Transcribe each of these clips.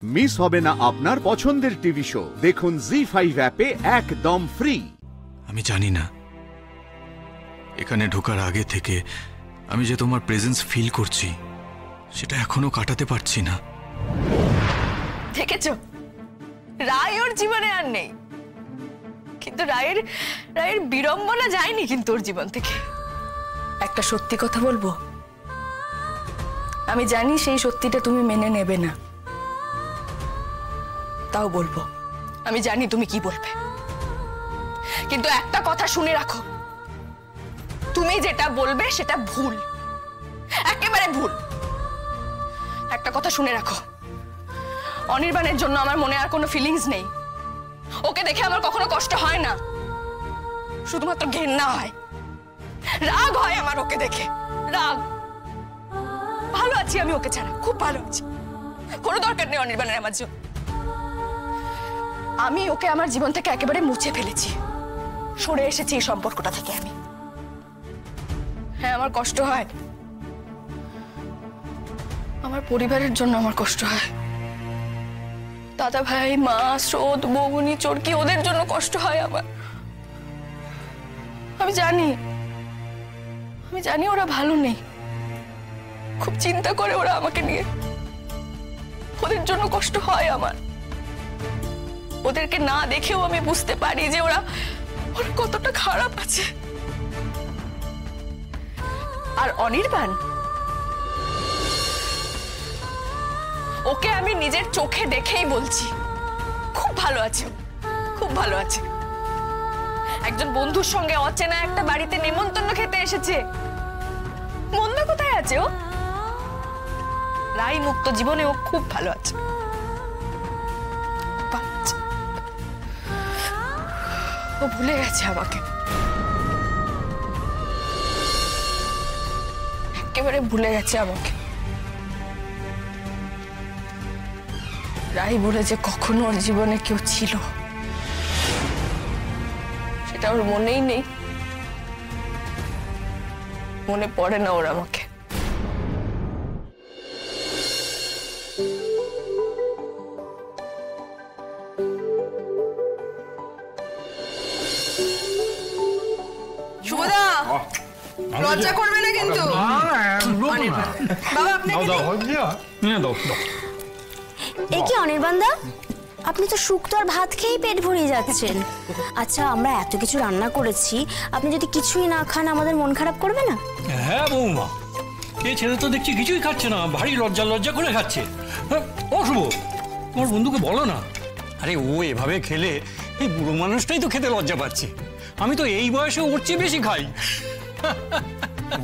Miss হবে না আপনার পছন্দের টিভি শো। দেখুন জি5 অ্যাপে একদম ফ্রি। আমি জানি না এখানে ঢোকার আগে থেকে আমি যে তোমার প্রেজেন্স ফিল করছি সেটা এখনো কাটাতে পারছি না। দেখেছো, রায় ওর জীবনে আর নেই, কিন্তু রায়ের বিড়ম্বনা যায়নি কিন্তু ওর জীবন থেকে। একটা সত্যি কথা বলবো, আমি জানি সেই সত্যিটা তুমি মেনে নেবে না, তাও বলবো। আমি জানি তুমি কি বলবে, কিন্তু একটা কথা শুনে রাখো, তুমি যেটা বলবে সেটা ভুল, একেবারে ভুল। একটা কথা শুনে রাখো, অনির্বাণের জন্য আমার মনে আর কোনো ফিলিংস নেই। ওকে দেখে আমার কখনো কষ্ট হয় না, শুধুমাত্র ঘেন্না হয়, রাগ হয় আমার ওকে দেখে, রাগ। ভালো আছি আমি ওকে ছাড়া, খুব ভালো আছি, কোনো দরকার নেই অনির্বাণের আমার জন্য। আমি ওকে আমার জীবন থেকে একেবারে মুছে ফেলেছি, সরে এসেছি এই সম্পর্কটা থেকে আমি। হ্যাঁ, আমার কষ্ট হয়, আমার পরিবারের জন্য আমার কষ্ট হয়। দাদা ভাই, মা, স্রোত, বৌনি, চরকি, ওদের জন্য কষ্ট হয় আমার। আমি জানি ওরা ভালো নেই, খুব চিন্তা করে ওরা আমাকে নিয়ে, ওদের জন্য কষ্ট হয় আমার। ওদেরকে না দেখেও আমি বুঝতে পারি যে ওরা কতটা খারাপ আছে। আর অনির্বাণ, ওকে আমি নিজের চোখে দেখেই বলছি খুব ভালো আছে, খুব ভালো আছে। একজন বন্ধুর সঙ্গে অচেনা একটা বাড়িতে নেমন্তন্ন খেতে এসেছে, মন্দ কোথায় আছে ও? রায় মুক্ত জীবনে ও খুব ভালো আছে। ও ভুলে গেছে আমাকে, একেবারে ভুলে গেছে আমাকে। রাই বলে যে কখনো ওর জীবনে কেউ ছিল সেটা ওর মনেই নেই, মনে পড়ে না ওর আমাকে। শুভদা, লজ্জা করবে না কিন্তু। বাবা, আপনাকে এ কি অনির্বাণদা, আপনি তো শুক্তো আর ভাত খেয়েই পেট ভরিয়ে যাচ্ছেন। আচ্ছা, আমরা এত কিছু রান্না করেছি, আপনি যদি কিছুই না খান আমাদের মন খারাপ করবে না? হ্যাঁ বৌমা, এই ছেলে তো দেখছি কিছুই খাচ্ছে না, ভারী লজ্জা করে খাচ্ছে। ও শুভ, তোমার বন্ধুকে বলো না। আরে ও এভাবে খেলে এই বুড়ো মানুষটাই তো খেতে লজ্জা পাচ্ছে। আমি তো এই বয়সে ওর চেয়ে বেশি খাই।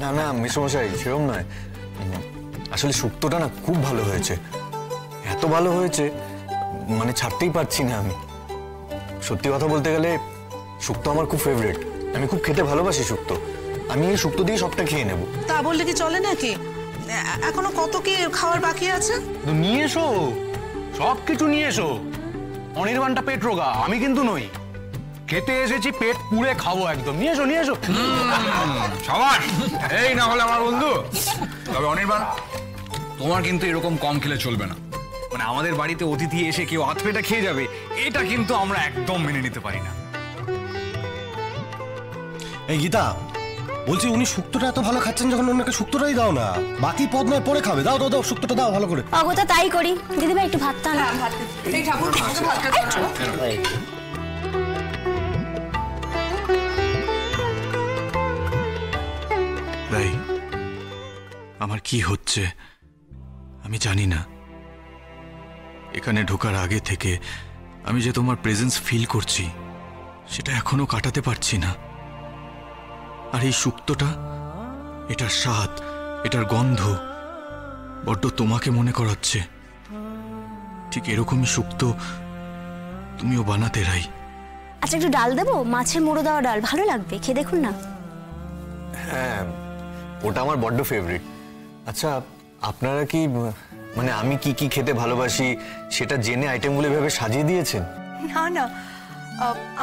না না মেসমশাই, সেরকম নয়। আসলে শুক্তোটা না খুব ভালো হয়েছে, এত ভালো হয়েছে মানে ছাড়তেই পারছি না আমি। সত্যি কথা বলতে গেলে শুক্তো আমার খুব ফেভারিট, আমি খুব খেতে ভালোবাসি শুক্তো। আমি এই শুক্তো দিয়ে সবটা খেয়ে নেব। তা বললে কি চলে নাকি? এখনো কত কি খাওয়ার বাকি আছে? নিয়ে এসো, সবকিছু নিয়ে এসো। অনির্বাণটা পেট রোগা, আমি কিন্তু নই। খেতে এসেছি, পেট পুড়ে খাবো একদম। নিয়ে এসো, নিয়ে এসো। সাবাস, এই না হলে আমার বন্ধু। তবে অনির্বাণ, তোমার কিন্তু এরকম কম খেলে চলবে না। মানে আমাদের বাড়িতে অতিথি এসে কেউ হাত পেটা খেয়ে যাবে, এটা কিন্তু আমরা একদম মেনে নিতে পারি না। এই গীতা, বলছি উনি শুক্তোটা এত ভালো খাচ্ছেন যখন ওনাকে শুক্তোটাই দাও না, বাকি পদ নয় পরে খাবে। দাও দাও দাও, শুক্তোটা দাও ভালো করে। অগতা তাই করি। দিদিভাই একটু ভাতটা না। এই ঠাকুর ভাত খেতে। রাই, আমার কি হচ্ছে আমি জানি না। এখানে ঢোকার আগে থেকে আমি যে তোমার প্রেজেন্স ফিল করছি সেটা এখনো কাটাতে পারছি না। আর এই শুক্তোটা, এটার স্বাদ, এটার গন্ধ বড্ড তোমাকে মনে করাচ্ছে। ঠিক এরকমই শুক্তো তুমিও বানাতে রাই। আচ্ছা, একটু ডাল দেবো, মাছের মোড়ো দেওয়া ডাল, ভালো লাগবে, খেয়ে দেখুন না। হ্যাঁ, ওটা আমার বড্ড ফেভারিট। আচ্ছা, আপনারা কি মানে আমি কি কি খেতে ভালোবাসি সেটা জেনে আইটেমগুলো এভাবে সাজিয়ে দিয়েছেন? না না,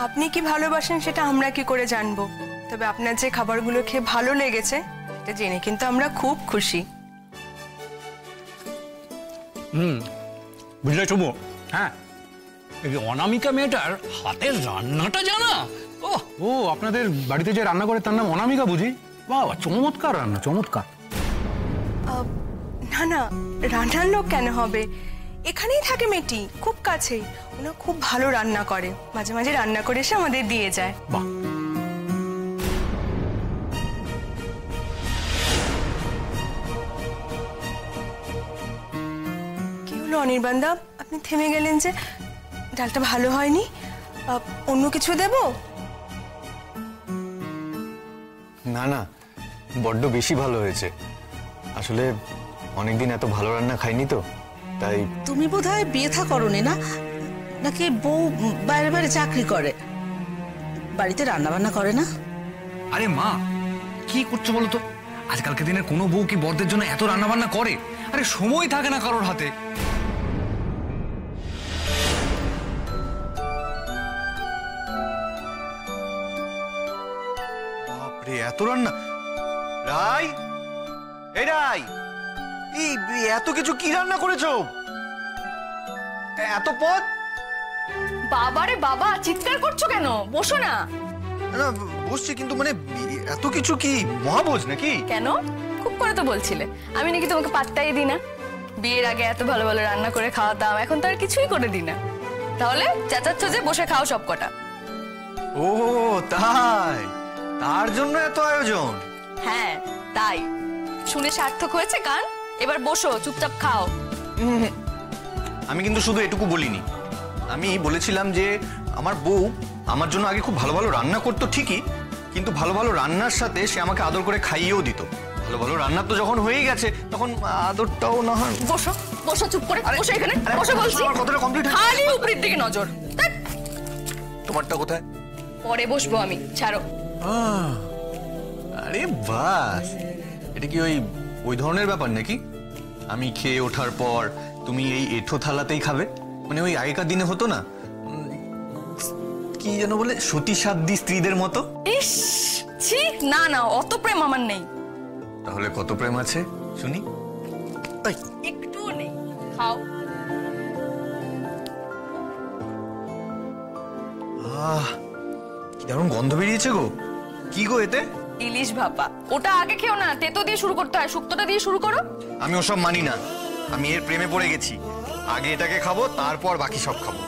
আপনি কি ভালোবাসেন সেটা আমরা কি করে জানবো? তবে আপনার যে খাবারগুলো খেয়ে ভালো লেগেছে এটা জেনে কিন্তু আমরা খুব খুশি। বুঝলে শুভ, হ্যাঁ। এই অনামিকা মেয়েটার হাতের রান্নাটা জানা। ও ও, আপনাদের বাড়িতে যে রান্না করে তার নাম অনামিকা বুঝি? বাবা, চমৎকার রান্না, চমৎকার। না না, রান্নার লোক কেন হবে, এখানেই থাকে মেয়েটি, খুব কাছেই। ওনা খুব ভালো রান্না করে, মাঝে মাঝে রান্না করে এসে আমাদের দিয়ে যায়। বাহ। কি হলো অনির্বাণদা, আপনি থেমে গেলেন যে? ডালটা ভালো হয়নি, অন্য কিছু দেব? না না, বড্ড বেশি ভালো হয়েছে। আসলে অনেকদিন এত ভালো রান্না খাইনি তো, তাই। তুমি বোধহয় বিয়ে থা করনি না, নাকি বউ বাইরে বাইরে চাকরি করে, বাড়িতে রান্না বান্না করে না? আরে মা, কি করছো বলো তো? আজকালকার দিনের কোনো বউ কি বরদের জন্য এত রান্না বান্না করে? আরে সময় থাকে না কারোর হাতে। বাপরে, এত রান্না! রাই, এই রাই, এই এত কিছু কি রান্না করেছো? এত পদ? বাবারে বাবা, চিৎকার করছো কেন? বসো না। না, বসছি, কিন্তু মানে এত কিছু কি মহাভোজ নাকি? কেন? খুব করে তো বলছিলে আমি নাকি তোমাকে পাত্তাই দিই না। বিয়ের আগে এত ভালো ভালো রান্না করে খাওয়াতাম, এখন তো আর কিছুই করে দিই না। তাহলে চাচাচ্ছ যে বসে খাও সব কটা। ও তাই, তার জন্য এত আয়োজন? হ্যাঁ তাই। শুনে সার্থক হয়েছে গান, এবার বসো চুপচাপ খাও। আমি কিন্তু শুধু এটুকু বলিনি, আমি বলেছিলাম যে আমার বউ আমার জন্য আগে খুব ভালো ভালো রান্না করতো ঠিকই, কিন্তু ভালো ভালো রান্নার সাথে সে আমাকে আদর করে খাইয়েও দিত। ভালো ভালো রান্না তো যখন হয়ে গেছে, তখন আদরটাও না হয়। বসো বসো, চুপ করে বসো এখানে, বসো বলছি। আমার কথাটা কমপ্লিট। খালি উপরের দিকে নজর। তোমারটা কোথায়? পরে বসবো আমি, ছাড়ো। আরে বাস, এটা কি ওই ধরনের ব্যাপার নাকি? আমি খেয়ে ওঠার পর তুমি এই এঁঠো থালাতেই খাবে? মানে ওই আগেকার দিনে হতো না, কি যেন বলে, সতী সাধ্বী স্ত্রীদের মতো? ইস ছি, না না, অত প্রেম আমার নেই। তাহলে কত প্রেম আছে শুনি? একটুও নেই, খাও। কি দারুণ গন্ধ বেরিয়েছে গো। কি গো এতে? ইলিশ ভাপা। ওটা আগে খেও না, তেতো দিয়ে শুরু করতে হয়, শুক্তোটা দিয়ে শুরু করো। আমি ওসব মানি না, আমি এর প্রেমে পড়ে গেছি। আগে এটাকে খাবো, তারপর বাকি সব খাবো।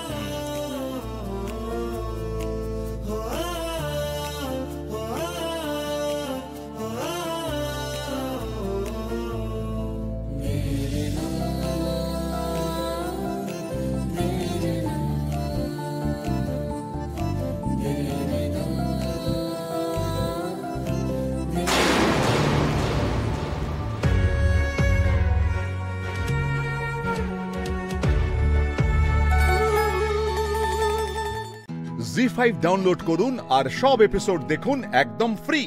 জি5 ডাউনলোড করুন আর সব এপিসোড দেখুন একদম ফ্রি।